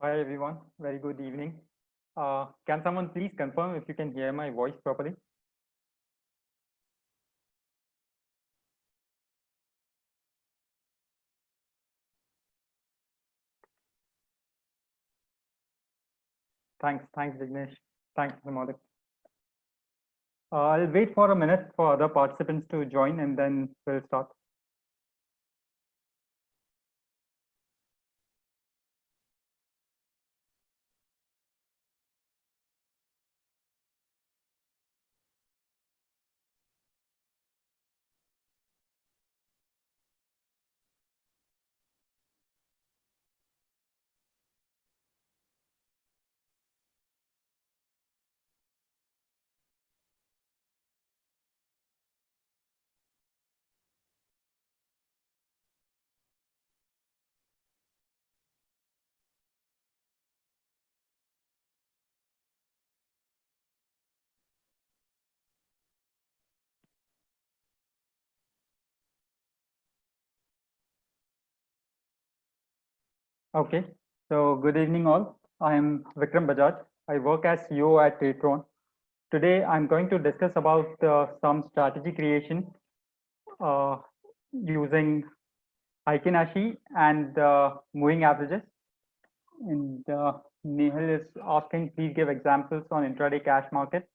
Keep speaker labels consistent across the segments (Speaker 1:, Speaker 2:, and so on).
Speaker 1: Hi everyone, very good evening. Can someone please confirm if you can hear my voice properly? Thanks Vignesh. Thanks Pramod. I'll wait for a minute for other participants to join and then we'll start. Okay, so good evening all. I am Vikram Bajaj. I work as CEO at Tatron. Today I'm going to discuss about some strategy creation uh, using Heikin-Ashi and moving averages. And Nehal is asking, please give examples on intraday cash market,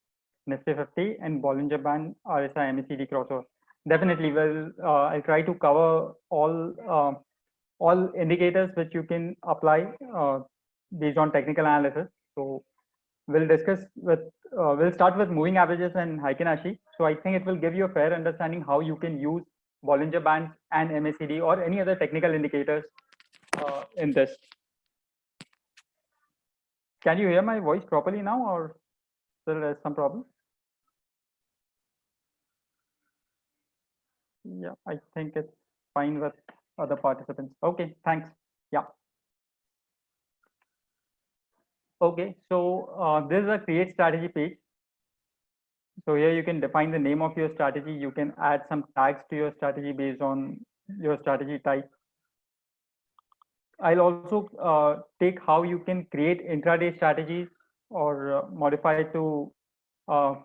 Speaker 1: Nifty 50, and Bollinger Band RSI MACD crossover. Definitely, well, I'll try to cover all indicators which you can apply based on technical analysis. So we'll start with moving averages and Heikin-Ashi. So I think it will give you a fair understanding how you can use Bollinger Bands and MACD or any other technical indicators in this. Can you hear my voice properly now, or still there's some problem? Yeah, I think it's fine with other participants. Okay, thanks. Yeah. Okay, so this is a create strategy page. So here you can define the name of your strategy. You can add some tags to your strategy based on your strategy type. I'll also take how you can create intraday strategies or modify to uh,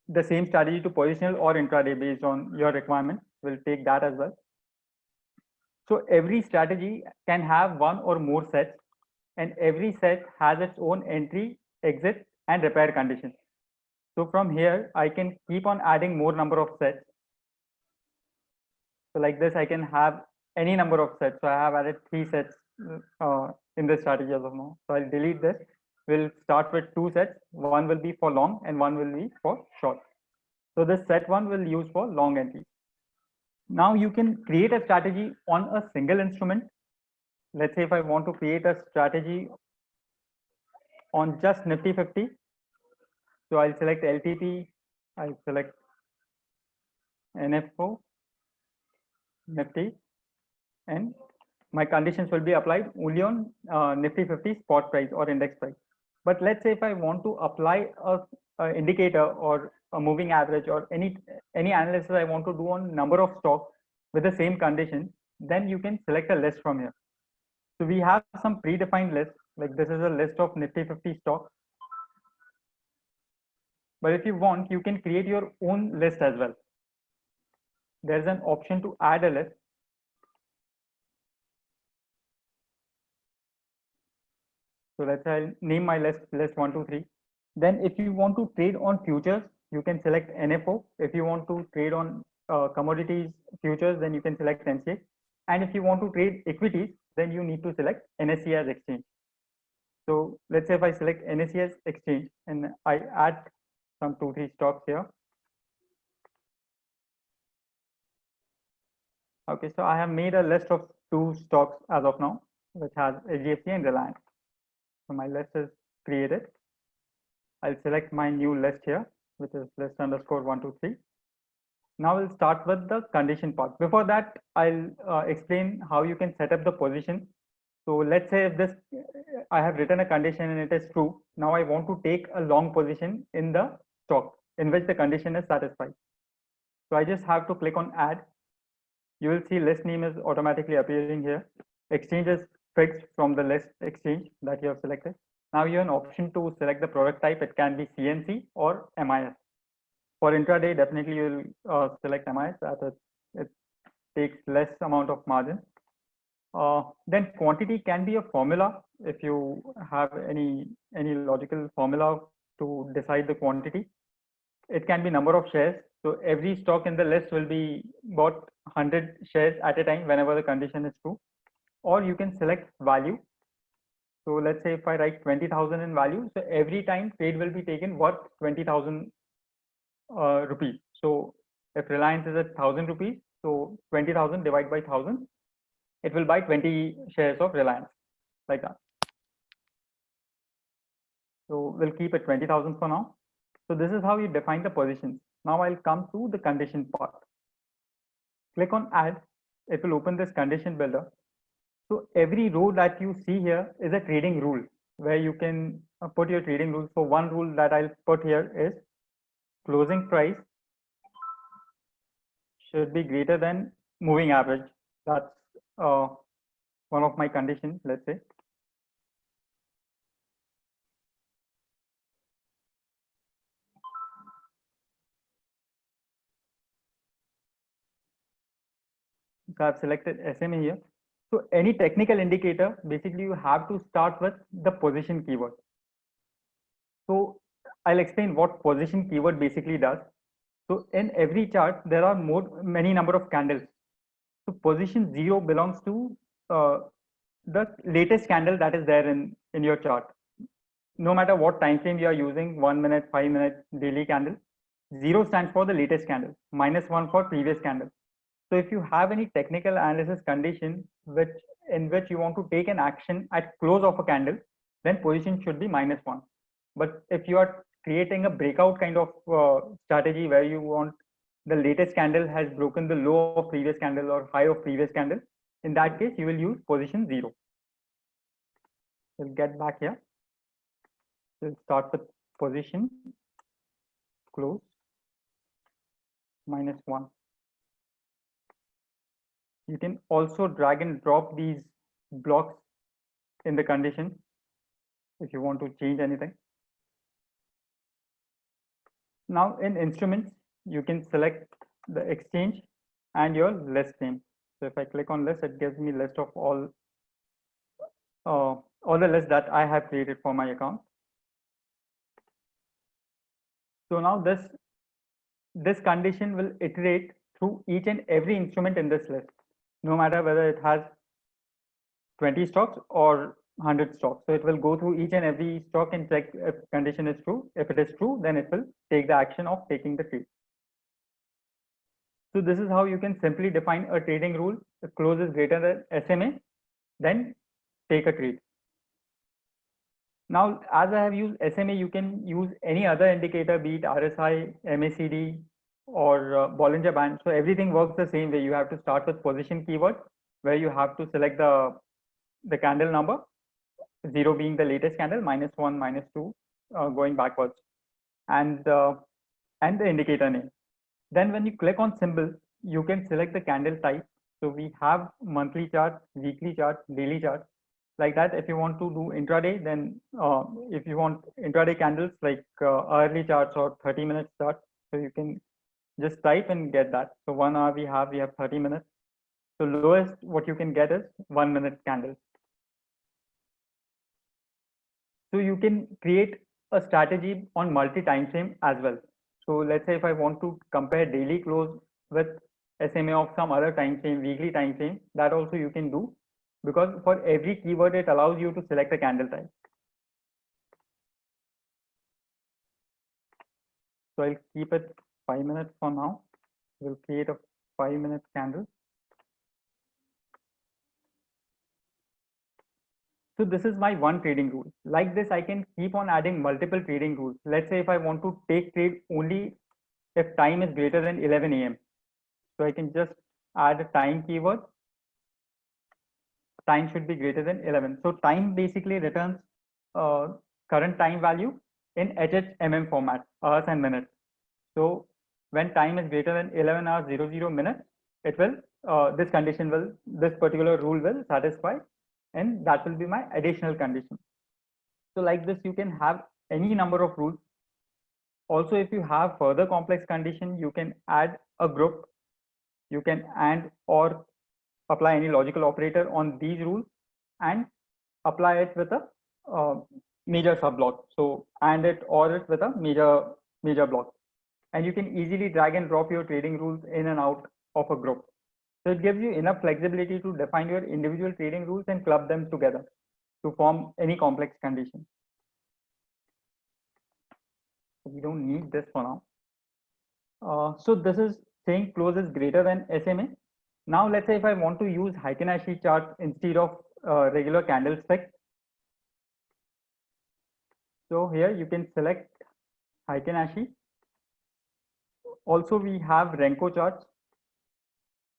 Speaker 1: the same strategy to positional or intraday based on your requirement. We'll take that as well. So every strategy can have one or more sets, and every set has its own entry, exit, and repair conditions. So from here, I can keep on adding more number of sets. So like this, I can have any number of sets. So I have added 3 sets in this strategy as of now. So I'll delete this. We'll start with 2 sets. One will be for long and one will be for short. So this set 1 will use for long entries. Now you can create a strategy on a single instrument. Let's say if I want to create a strategy on just Nifty 50, so I'll select LTP, I'll select NFO, Nifty, and my conditions will be applied only on Nifty 50 spot price or index price. But let's say if I want to apply a indicator or a moving average or any analysis I want to do on number of stocks with the same condition, then you can select a list from here. So we have some predefined lists, like this is a list of Nifty 50 stocks. But if you want, you can create your own list as well. There's an option to add a list. So let's say I'll name my list 1, 2, 3. Then if you want to trade on futures, you can select NFO. If you want to trade on commodities futures, then you can select NCA. And if you want to trade equities, then you need to select NSE as exchange. So let's say if I select NSE as exchange and I add some 2, 3 stocks here. Okay, so I have made a list of 2 stocks as of now, which has HDFC and Reliance. So my list is created. I'll select my new list here, which is list underscore 1, 2, 3. Now we'll start with the condition part. Before that, I'll explain how you can set up the position. So let's say if this, I have written a condition and it is true. Now I want to take a long position in the stock in which the condition is satisfied. So I just have to click on add. You will see list name is automatically appearing here. Exchange is fixed from the list exchange that you have selected. Now you have an option to select the product type. It can be CNC or MIS. For intraday, definitely you'll select MIS as it takes less amount of margin. Then quantity can be a formula if you have any logical formula to decide the quantity. It can be number of shares. So every stock in the list will be bought 100 shares at a time whenever the condition is true. Or you can select value. So let's say if I write 20,000 in value, so every time trade will be taken worth 20,000 rupees. So if Reliance is at 1,000 rupees, so 20,000 divided by 1,000, it will buy 20 shares of Reliance, like that. So we'll keep it 20,000 for now. So this is how you define the positions. Now I'll come to the condition part. Click on add. It will open this condition builder. So every row that you see here is a trading rule where you can put your trading rules. So one rule that I'll put here is closing price should be greater than moving average. That's one of my conditions, let's say. So I've selected SMA here. So any technical indicator, basically you have to start with the position keyword. So I'll explain what position keyword basically does. So in every chart, there are many number of candles. So position 0 belongs to the latest candle that is there in your chart. No matter what time frame you are using, 1 minute, 5 minutes, daily candle, 0 stands for the latest candle, -1 for previous candle. So if you have any technical analysis condition in which you want to take an action at close of a candle, then position should be -1. But if you are creating a breakout kind of strategy where you want the latest candle has broken the low of previous candle or high of previous candle, in that case you will use position 0. We'll get back here. We'll start with position close -1. You can also drag and drop these blocks in the condition if you want to change anything. Now in instruments, you can select the exchange and your list name. So if I click on list, it gives me list of all the lists that I have created for my account. So now this condition will iterate through each and every instrument in this list, no matter whether it has 20 stocks or 100 stocks. So it will go through each and every stock and check if condition is true. If it is true, then it will take the action of taking the trade. So this is how you can simply define a trading rule. If close is greater than SMA, then take a trade. Now, as I have used SMA, you can use any other indicator, be it RSI, MACD, or Bollinger Band. So everything works the same way. You have to start with position keyword, where you have to select the candle number, 0 being the latest candle, -1, -2, going backwards, and the indicator name. Then when you click on symbol, you can select the candle type. So we have monthly chart, weekly chart, daily chart. Like that, if you want to do intraday, then if you want intraday candles like hourly charts or 30-minute chart, so you can just type and get that. So 1 hour we have 30 minutes. So lowest what you can get is 1 minute candle. So you can create a strategy on multi time frame as well. So let's say if I want to compare daily close with SMA of some other time frame, weekly time frame, that also you can do, because for every keyword it allows you to select a candle type. So I'll keep it 5 minutes for now. We'll create a 5-minute candle. So this is my one trading rule. Like this, I can keep on adding multiple trading rules. Let's say if I want to take trade only if time is greater than 11 a.m. So I can just add a time keyword. Time should be greater than 11. So time basically returns current time value in HHMM format, hours and minutes. So when time is greater than 11 hours 00 minutes, it will this particular rule will satisfy. and that will be my additional condition. So like this, you can have any number of rules. Also, if you have further complex condition, you can add a group. You can and or apply any logical operator on these rules and apply it with a major subblock. So and it or it with a major block. And you can easily drag and drop your trading rules in and out of a group. So it gives you enough flexibility to define your individual trading rules and club them together to form any complex condition. We don't need this for now. So this is saying close is greater than SMA. Now let's say if I want to use Heikin Ashi chart instead of regular candlestick. So here you can select Heikin Ashi. Also we have Renko charts,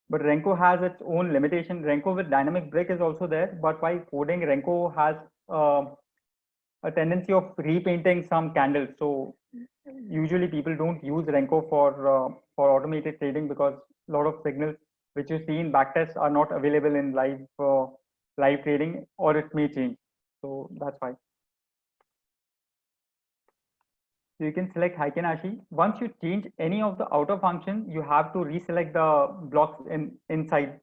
Speaker 1: but Renko has its own limitation. Renko with dynamic break is also there, but by coding, Renko has a tendency of repainting some candles. So usually people don't use Renko for automated trading because a lot of signals which you see in backtest are not available in live trading, or it may change. So that's why. So you can select Heikin Ashi. Once you change any of the outer function, you have to reselect the blocks inside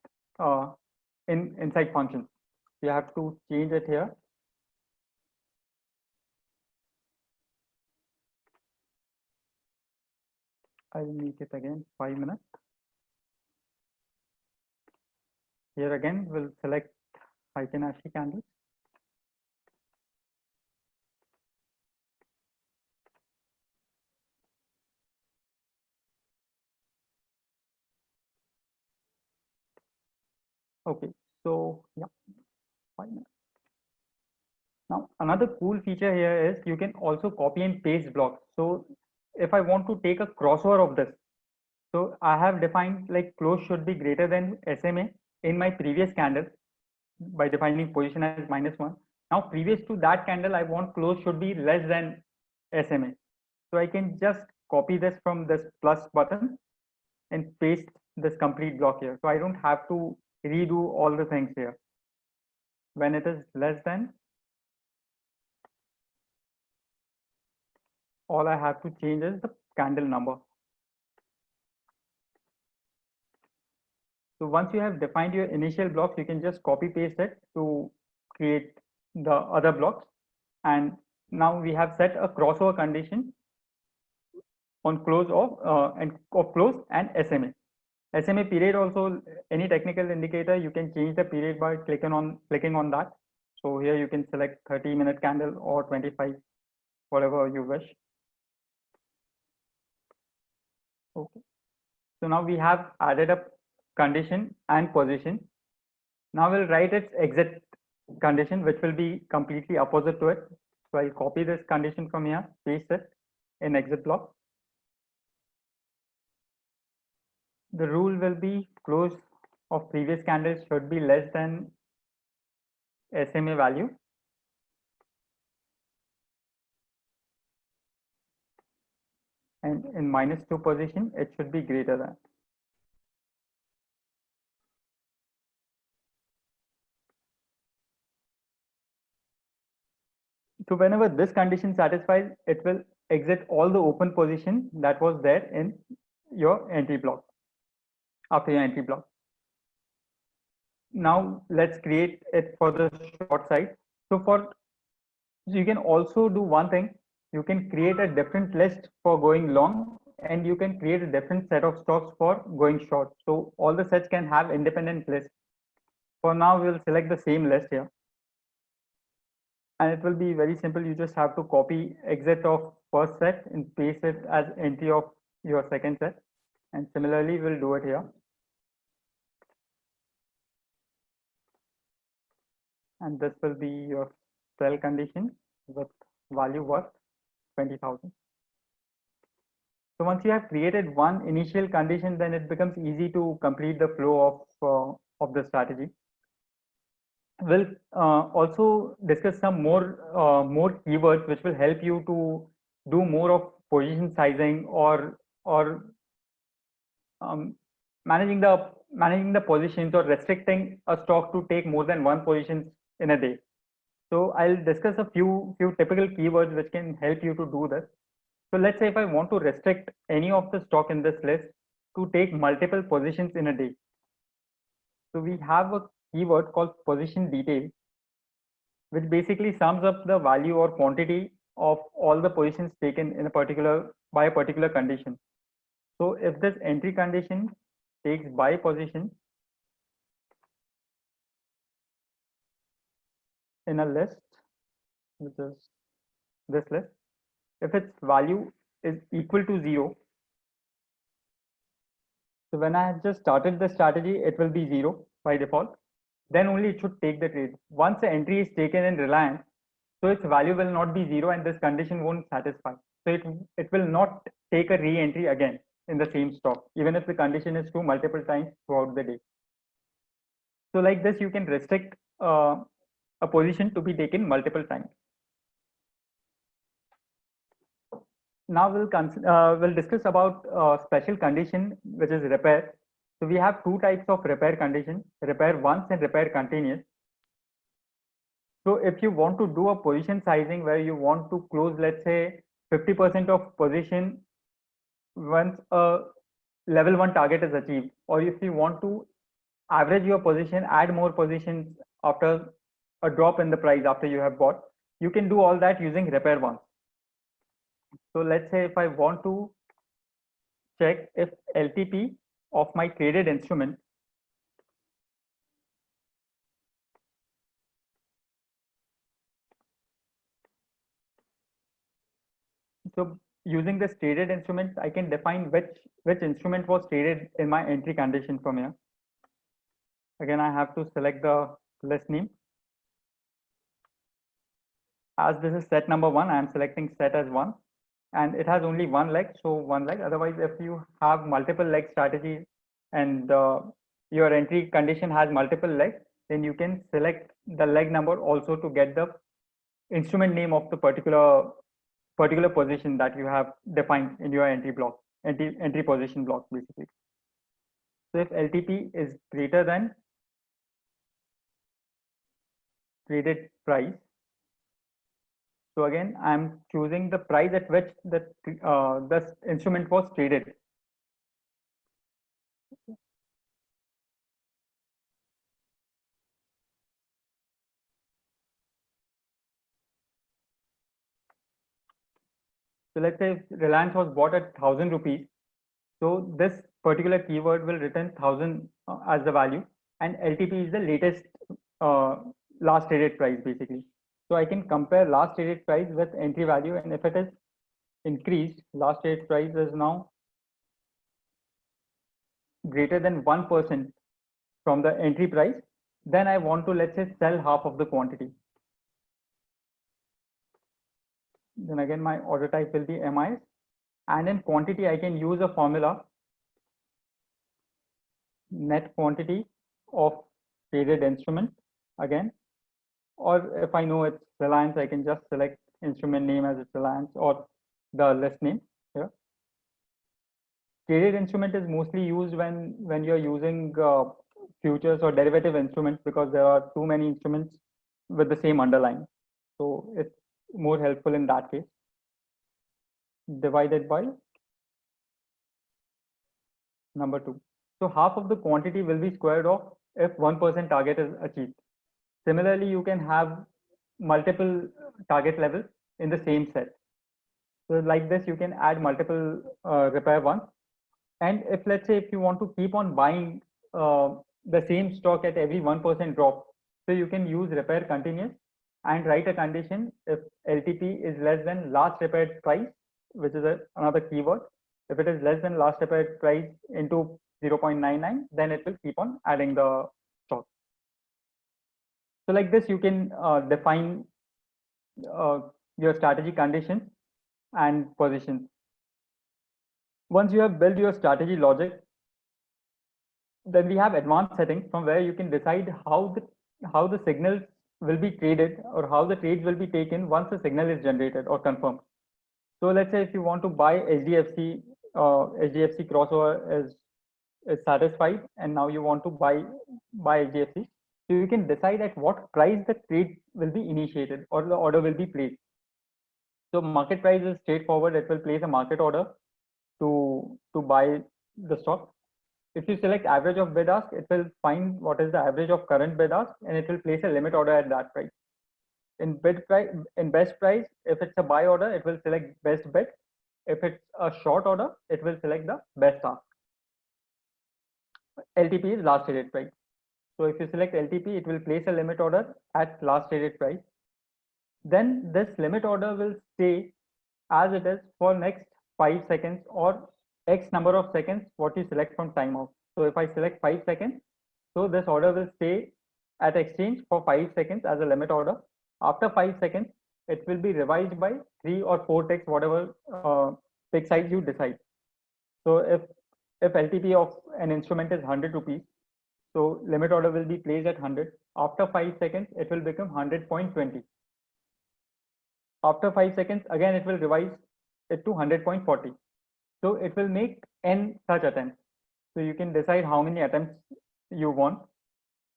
Speaker 1: inside functions. You have to change it here. I'll make it again 5 minutes. Here again, we'll select Heikin Ashi candles. Okay, so yeah, 5 minutes. Now, another cool feature here is you can also copy and paste blocks. So if I want to take a crossover of this, so I have defined like close should be greater than SMA in my previous candle by defining position as -1. Now, previous to that candle, I want close should be less than SMA. So I can just copy this from this plus button and paste this complete block here. So I don't have to redo all the things here. When it is less than, all I have to change is the candle number. So once you have defined your initial blocks, you can just copy paste it to create the other blocks. And now we have set a crossover condition on close of close and SMA. SMA period also, any technical indicator, you can change the period by clicking on that. So here you can select 30-minute candle or 25, whatever you wish. Okay. So now we have added a condition and position. Now we'll write its exit condition, which will be completely opposite to it. So I'll copy this condition from here, paste it in exit block. The rule will be close of previous candles should be less than SMA value. And in -2 position, it should be greater than. So whenever this condition satisfies, it will exit all the open position that was there in your entry block, after your entry block. Now let's create it for the short side. So you can also do one thing. You can create a different list for going long, and you can create a different set of stocks for going short. So all the sets can have independent lists. For now, we'll select the same list here. And it will be very simple. You just have to copy exit of first set and paste it as entry of your second set. And similarly, we'll do it here. And this will be your sell condition with value worth 20,000. So once you have created one initial condition, then it becomes easy to complete the flow of the strategy. We'll also discuss some more keywords which will help you to do more of position sizing or managing the positions or restricting a stock to take more than one position in a day. So I'll discuss a few typical keywords which can help you to do this. So let's say if I want to restrict any of the stock in this list to take multiple positions in a day. So we have a keyword called position detail, which basically sums up the value or quantity of all the positions taken in a particular by a particular condition. So if this entry condition takes by position in a list, which is this list, if its value is equal to 0, so when I have just started the strategy, it will be 0 by default. Then only it should take the trade. Once the entry is taken in Reliance, so its value will not be 0 and this condition won't satisfy. So it will not take a re-entry again in the same stock, even if the condition is true multiple times throughout the day. So like this, you can restrict a position to be taken multiple times. Now we'll discuss about special condition, which is repair. So we have two types of repair condition: repair once and repair continuous. So if you want to do a position sizing where you want to close, let's say 50% of position once a level 1 target is achieved, or if you want to average your position, add more positions after a drop in the price after you have bought, you can do all that using repair once. So let's say if I want to check if LTP of my traded instrument so using this traded instrument, I can define which instrument was traded in my entry condition from here. Again, I have to select the list name. As this is set number 1, I am selecting set as 1, and it has only one leg, so one leg. Otherwise, if you have multiple leg strategy and your entry condition has multiple legs, then you can select the leg number also to get the instrument name of the particular position that you have defined in your entry block, entry position block basically. So if LTP is greater than traded price, so again I'm choosing the price at which this instrument was traded. So let's say Reliance was bought at 1,000 rupees. So this particular keyword will return 1,000 as the value, and LTP is the latest last traded price basically. So I can compare last traded price with entry value, and if it is increased, last traded price is now greater than 1% from the entry price, then I want to, let's say, sell half of the quantity. Then again, my order type will be MIs, and in quantity, I can use a formula, net quantity of traded instrument again, or if I know it's Reliance, I can just select instrument name as it's Reliance or the list name here. Traded instrument is mostly used when you're using futures or derivative instruments, because there are too many instruments with the same underlying. So it's more helpful in that case. Divided by number 2. So half of the quantity will be squared off if 1% target is achieved. Similarly, you can have multiple target levels in the same set. So like this, you can add multiple repair ones. And if let's say if you want to keep on buying the same stock at every 1% drop, so you can use repair continuous and write a condition if LTP is less than last repaired price, which is another keyword. If it is less than last repaired price into 0.99, then it will keep on adding the stock. So like this, you can define your strategy conditions and positions. Once you have built your strategy logic, then we have advanced settings from where you can decide how the signals will be traded or how the trades will be taken once the signal is generated or confirmed. So let's say if you want to buy HDFC, HDFC crossover is satisfied, and now you want to buy HDFC. So So you can decide at what price the trade will be initiated or the order will be placed. So market price is straightforward. It will place a market order to buy the stock. If you select average of bid ask, it will find what is the average of current bid ask and it will place a limit order at that price. In bid price, in best price, if it's a buy order, it will select best bid. If it's a short order, it will select the best ask. LTP is last traded price. So if you select LTP, it will place a limit order at last traded price. Then this limit order will stay as it is for next 5 seconds or X number of seconds what you select from timeout. So if I select 5 seconds, so this order will stay at exchange for 5 seconds as a limit order. After 5 seconds, it will be revised by 3 or 4 ticks, whatever tick size you decide. So if LTP of an instrument is 100 rupees, so limit order will be placed at 100. After 5 seconds, it will become 100.20. After 5 seconds, again, it will revise it to 100.40. So it will make n such attempts. So you can decide how many attempts you want.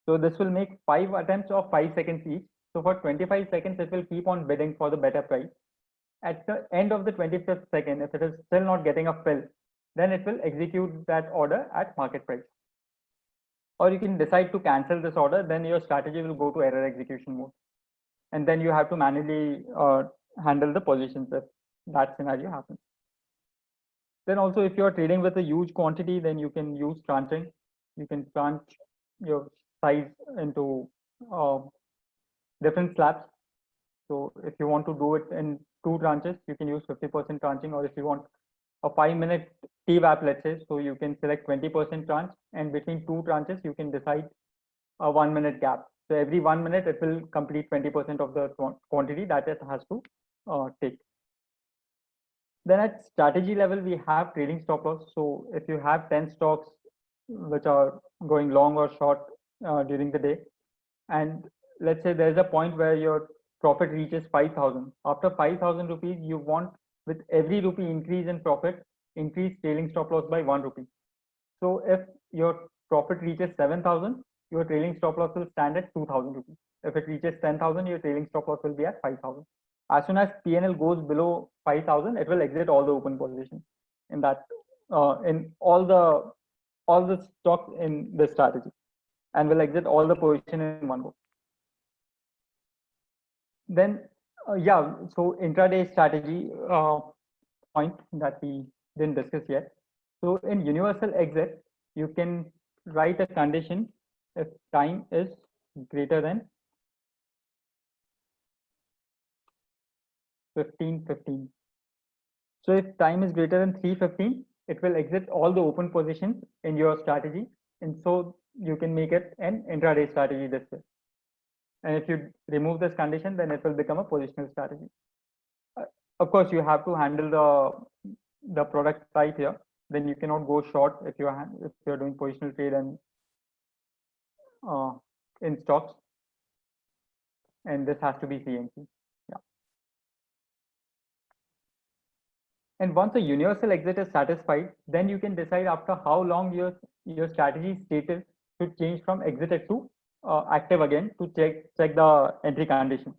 Speaker 1: So this will make 5 attempts of 5 seconds each. So for 25 seconds, it will keep on bidding for the better price. At the end of the 25th second, if it is still not getting a fill, then it will execute that order at market price. Or you can decide to cancel this order, then your strategy will go to error execution mode. And then you have to manually handle the positions if that scenario happens. Then also, if you're trading with a huge quantity, then you can use tranching. You can tranche your size into different slabs. So if you want to do it in 2 tranches, you can use 50% tranching, or if you want a 5-minute TWAP, let's say, so you can select 20% tranche, and between 2 tranches, you can decide a 1-minute gap. So every 1 minute, it will complete 20% of the quantity that it has to take. Then at strategy level, we have trading stop loss. So if you have 10 stocks which are going long or short during the day, and let's say there's a point where your profit reaches 5,000. After 5,000 rupees, you want with every rupee increase in profit, increase trailing stop loss by 1 rupee. So if your profit reaches 7,000, your trailing stop loss will stand at 2,000 rupees. If it reaches 10,000, your trailing stop loss will be at 5,000. As soon as PNL goes below 5,000, it will exit all the open positions in that in all the stocks in the strategy, and will exit all the position in one go. Then yeah, so intraday strategy point that we didn't discuss yet. So in universal exit, you can write a condition if time is greater than 15:15. So if time is greater than 3:15, it will exit all the open positions in your strategy, and so you can make it an intraday strategy this way. And if you remove this condition, then it will become a positional strategy. Of course, you have to handle the product type here. Then you cannot go short if you're doing positional trade and in stocks, and this has to be CNC. Yeah. And once a universal exit is satisfied, then you can decide after how long your strategy status should change from exited to active again to check the entry conditions.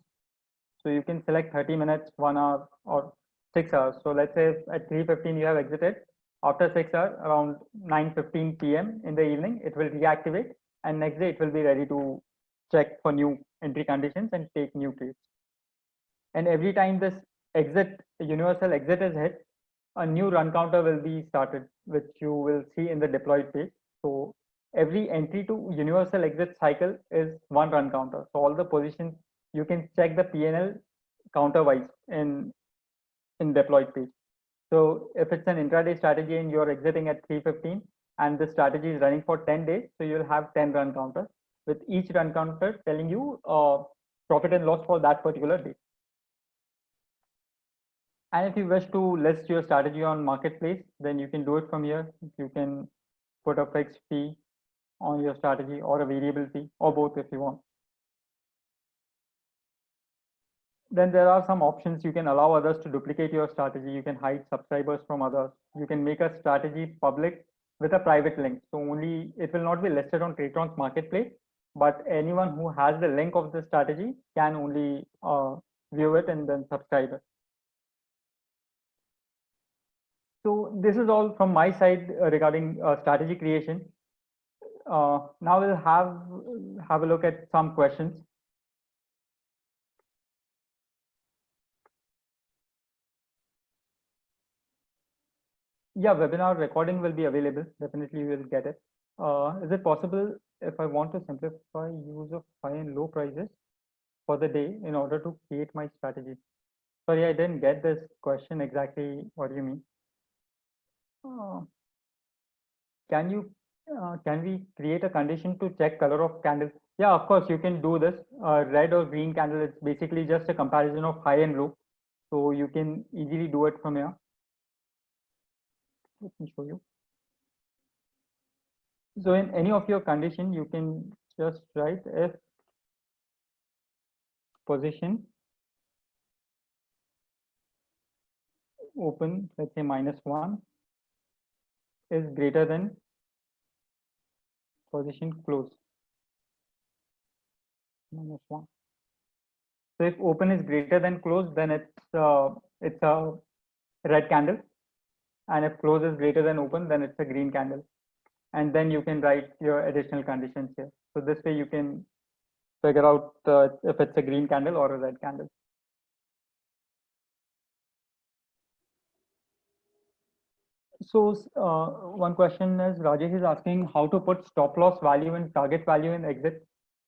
Speaker 1: So you can select 30 minutes, 1 hour, or 6 hours. So let's say at 3:15 you have exited. After 6 hours, around 9:15 p.m. in the evening, it will reactivate, and next day it will be ready to check for new entry conditions and take new trades. And every time this universal exit is hit, a new run counter will be started, which you will see in the deployed page. So every entry to universal exit cycle is 1 run counter. So all the positions, you can check the PNL counter wise in deployed page. So if it's an intraday strategy and you're exiting at 3:15 and the strategy is running for 10 days, so you'll have 10 run counters, with each run counter telling you profit and loss for that particular day. And if you wish to list your strategy on marketplace, then you can do it from here. You can put a fixed fee on your strategy or a variable fee, or both if you want. Then there are some options. You can allow others to duplicate your strategy. You can hide subscribers from others. You can make a strategy public with a private link. So only it will not be listed on Tradetron's marketplace, but anyone who has the link of the strategy can only view it and then subscribe it. So this is all from my side regarding strategy creation. Now we'll have a look at some questions. Yeah, webinar recording will be available. Definitely you will get it. Is it possible if I want to simplify use of high and low prices for the day in order to create my strategy? Sorry, I didn't get this question exactly. What do you mean? Uh, can we create a condition to check color of candle? Yeah, of course you can do this. Red or green candle, it's basically just a comparison of high and low. So you can easily do it from here. Let me show you. So in any of your condition, you can just write if position open, let's say -1, is greater than position close, -1. So if open is greater than close, then it's a red candle, and if close is greater than open, then it's a green candle. And then you can write your additional conditions here. So this way you can figure out if it's a green candle or a red candle. So one question is Rajesh is asking how to put stop loss value and target value in exit.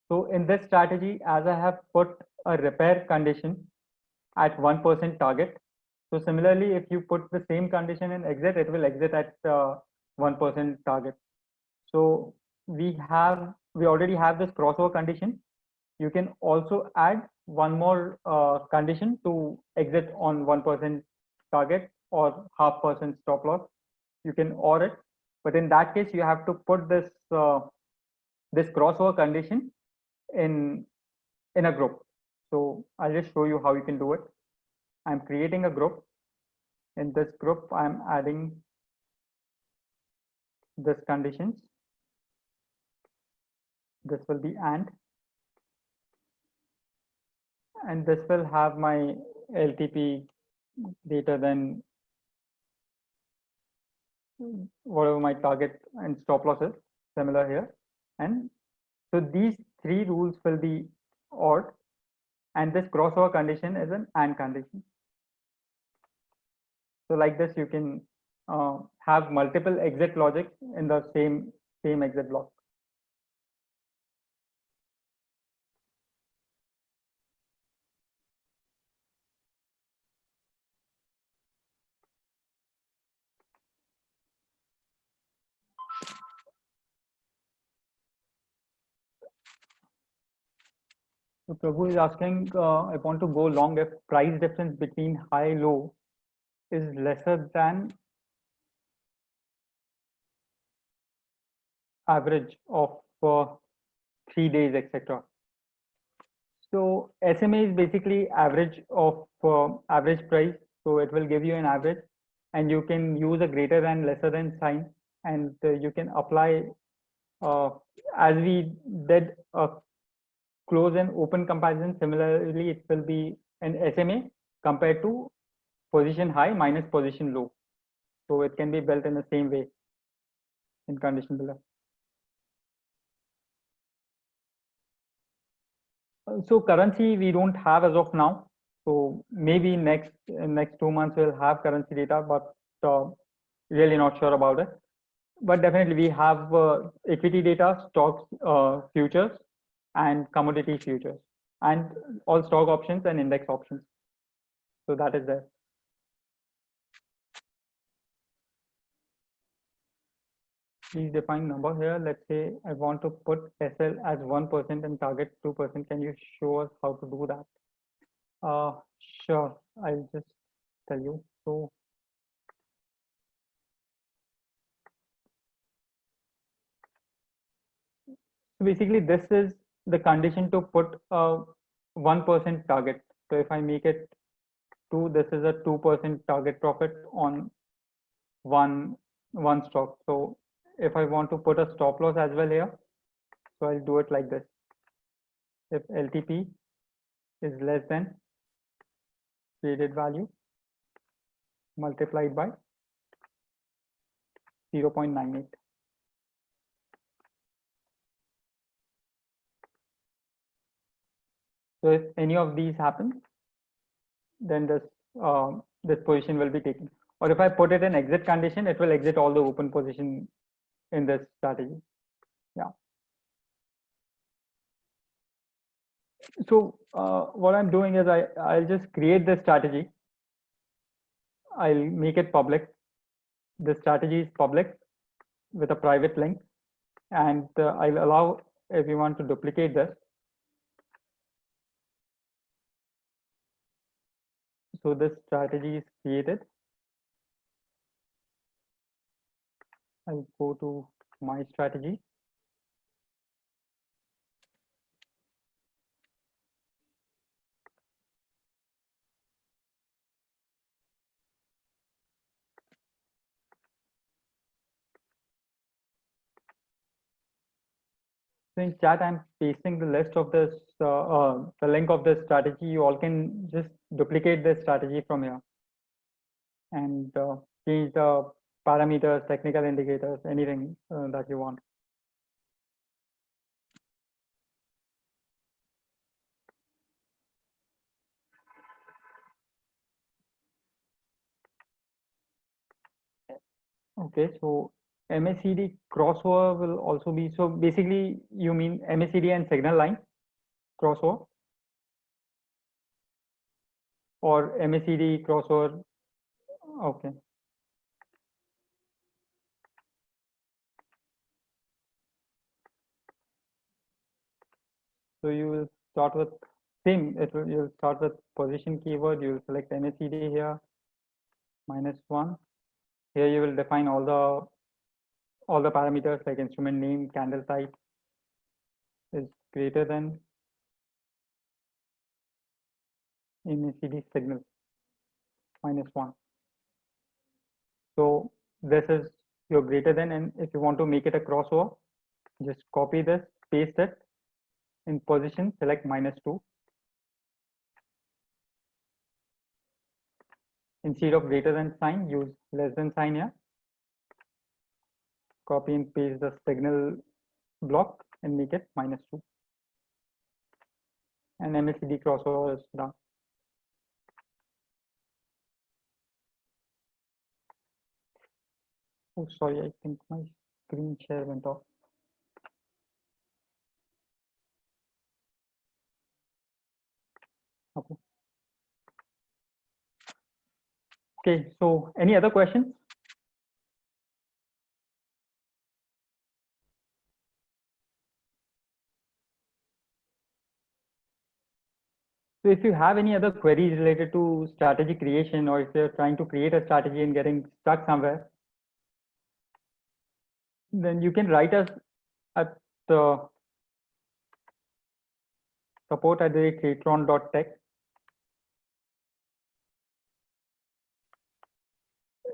Speaker 1: So in this strategy, as I have put a repair condition at 1% target. So similarly, if you put the same condition in exit, it will exit at 1% target. So we already have this crossover condition. You can also add one more condition to exit on 1% target or 0.5% stop loss. You can OR it, but in that case, you have to put this this crossover condition in a group. So I'll just show you how you can do it. I'm creating a group. In this group, I'm adding this conditions. This will be and this will have my LTP greater than whatever my target and stop loss is, similar here. And so these three rules will be OR, and this crossover condition is an AND condition. So like this, you can have multiple exit logic in the same exit block. So Prabhu is asking, I want to go long if price difference between high low is lesser than average of 3 days, etc. So SMA is basically average of average price. So it will give you an average, and you can use a greater than lesser than sign, and you can apply as we did a close and open comparison. Similarly, it will be an SMA compared to position high minus position low. So it can be built in the same way in condition below. So currency we don't have as of now. So maybe next 2 months we'll have currency data, but really not sure about it. But definitely we have equity data, stocks, futures, and commodity futures, and all stock options and index options. So that is there. Please define number here. Let's say I want to put SL as 1% and target 2%. Can you show us how to do that? Sure, I'll just tell you. So basically this is the condition to put a 1% target. So if I make it 2, this is a 2% target profit on one stock. So if I want to put a stop loss as well here, so I'll do it like this. if LTP is less than created value multiplied by 0.98. So if any of these happen, then this position will be taken. Or if I put it in exit condition, it will exit all the open position in this strategy. Yeah. So what I'm doing is I'll just create this strategy. I'll make it public. The strategy is public with a private link, and I'll allow everyone to duplicate this. So this strategy is created. I'll go to my strategy. So in chat, I'm pasting the list of this, the link of this strategy. You all can just duplicate this strategy from here and change the parameters, technical indicators, anything that you want. Okay, so MACD crossover will also be, so basically you mean MACD and signal line crossover or MACD crossover? Okay. So you will start with same, you'll start with position keyword, you will select MACD here, -1. Here you will define all the parameters like instrument name, candle type is greater than MACD signal -1. So this is your greater than, and if you want to make it a crossover, just copy this, paste it in position, select -2. Instead of greater than sign, use less than sign here. Copy and paste the signal block and make it -2. And MACD crossover is done. Oh, sorry, I think my screen share went off. Okay. Okay, so any other questions? So if you have any other queries related to strategy creation, or if you're trying to create a strategy and getting stuck somewhere, then you can write us at the support@tratron.tech,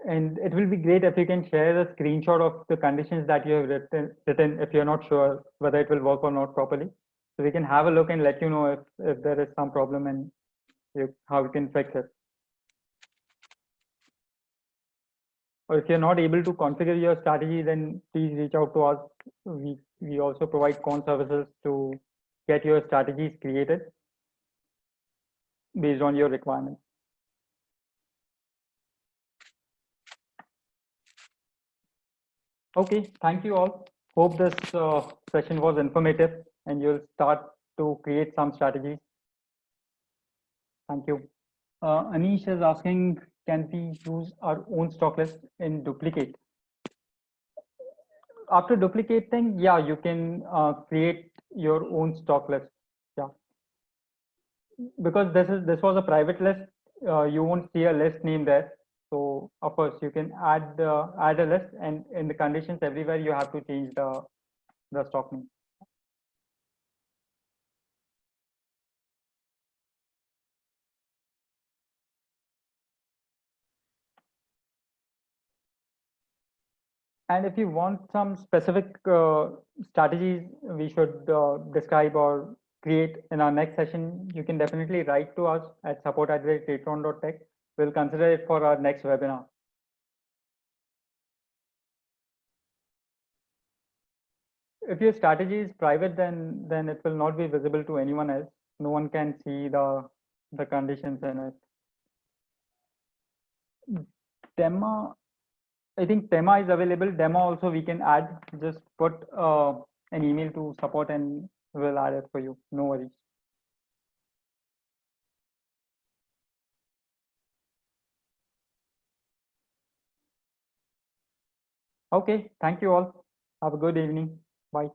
Speaker 1: and it will be great if you can share a screenshot of the conditions that you have written if you're not sure whether it will work or not properly. So we can have a look and let you know if there is some problem and how we can fix it. Or if you're not able to configure your strategy, then please reach out to us. We also provide quant services to get your strategies created based on your requirements. Okay, thank you all. Hope this session was informative and you'll start to create some strategies. Thank you. Anish is asking, can we use our own stock list in duplicate? After duplicating, yeah, you can create your own stock list. Yeah, because this was a private list, you won't see a list name there. So of course you can add a list, and in the conditions everywhere you have to change the stock name. And if you want some specific strategies we should describe or create in our next session, you can definitely write to us at support@tatron.tech. We'll consider it for our next webinar. If your strategy is private, then it will not be visible to anyone else. No one can see the conditions in it. Demo, I think Tema is available. Demo also we can add. Just put an email to support and we'll add it for you. No worries. Okay, thank you all. Have a good evening. Bye.